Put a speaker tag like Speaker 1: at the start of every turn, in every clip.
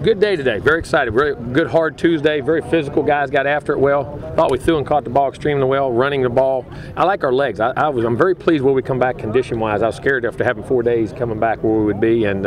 Speaker 1: Good day today. Very excited. Very good, hard Tuesday. Very physical. Guys got after it well. Thought we threw and caught the ball extremely well, running the ball. I like our legs. I'm very pleased where we come back condition-wise. I was scared after having 4 days coming back where we would be, and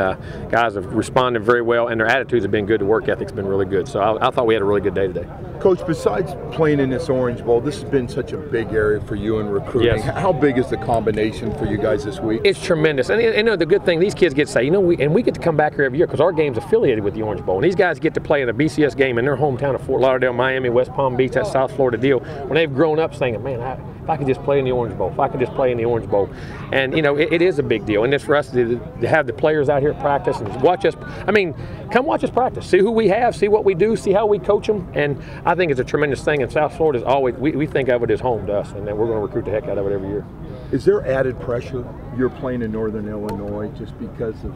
Speaker 1: guys have responded very well, and their attitudes have been good. The work ethic's been really good. So I thought we had a really good day today.
Speaker 2: Coach, besides playing in this Orange Bowl, this has been such a big area for you in recruiting.
Speaker 1: Yes.
Speaker 2: How big is the combination for you guys this week?
Speaker 1: It's tremendous. And you know, the good thing, these kids get to say, you know, we get to come back here every year because our game's affiliated with the Orange Bowl. And these guys get to play in a BCS game in their hometown of Fort Lauderdale, Miami, West Palm Beach, that South Florida deal, when they've grown up saying, man, if I could just play in the Orange Bowl, if I could just play in the Orange Bowl. And, you know, it is a big deal. And it's for us to have the players out here practice and watch us. I mean, come watch us practice. See who we have, see what we do, see how we coach them. And I think it's a tremendous thing. And South Florida is always, we think of it as home to us. And then we're going to recruit the heck out of it every year.
Speaker 2: Is there added pressure? You're playing in Northern Illinois just because of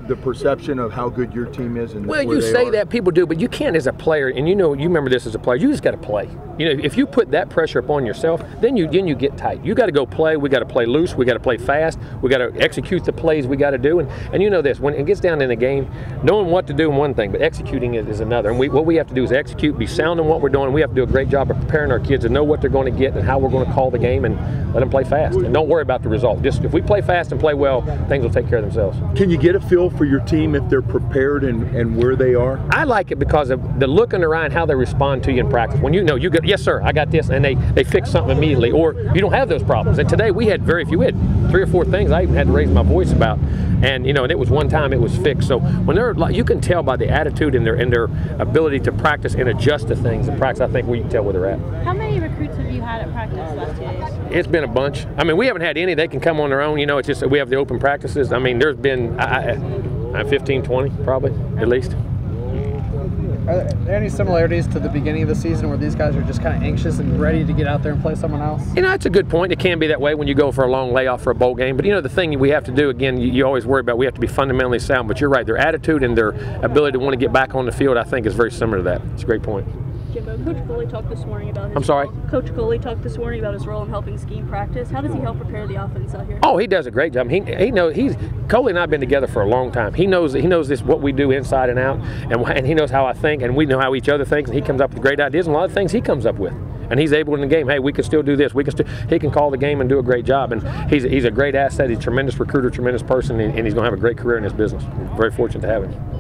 Speaker 2: the perception of how good your team is? And
Speaker 1: well, you say that, people do, but you can't as a player, and you know, you remember this as a player, you just got to play. You know, if you put that pressure upon yourself, then you get tight. You got to go play. We got to play loose. We got to play fast. We got to execute the plays we got to do. And you know this, when it gets down in the game, knowing what to do is one thing, but executing is another. And what we have to do is execute, be sound in what we're doing. We have to do a great job of preparing our kids to know what they're going to get and how we're going to call the game, and let them play fast. And don't worry about the result. Just if we play fast and play well, things will take care of themselves.
Speaker 2: Can you get a feel for your team if they're prepared and where they are?
Speaker 1: I like it because of the look in their eye and how they respond to you in practice. When you know, you go, yes sir, I got this, and they fix something immediately, or you don't have those problems. And today we had very few. We had 3 or 4 things I even had to raise my voice about, and you know, and it was one time it was fixed. So when they're, you can tell by the attitude and their ability to practice and adjust to things in practice. I think we can tell where they're at.
Speaker 3: How many recruits have you had at practice the last 2 days?
Speaker 1: It's been a bunch. I mean, we haven't had any. They can come on their own. You know, it's just we have the open practices. I mean, there's been 15, 20 probably at least.
Speaker 4: Are there any similarities to the beginning of the season where these guys are just kind of anxious and ready to get out there and play someone else?
Speaker 1: You know, it's a good point. It can be that way when you go for a long layoff for a bowl game. But, you know, the thing we have to do, again, you always worry about, we have to be fundamentally sound. But you're right, their attitude and their ability to want to get back on the field, I think, is very similar to that. It's a great point.
Speaker 3: Jimbo, Coach Coley talked this morning about his
Speaker 1: I'm sorry?
Speaker 3: role. Coach Coley talked this morning about his role in helping scheme practice. How does he help prepare the offense out here?
Speaker 1: Oh, he does a great job. He knows. Coley and I have been together for a long time. He knows this, what we do inside and out, and he knows how I think, and we know how each other thinks, and he comes up with great ideas, and a lot of things he comes up with. And he's able in the game, hey, we can still do this. He can call the game and do a great job. And he's a great asset. He's a tremendous recruiter, tremendous person, and he's going to have a great career in this business. We're very fortunate to have him.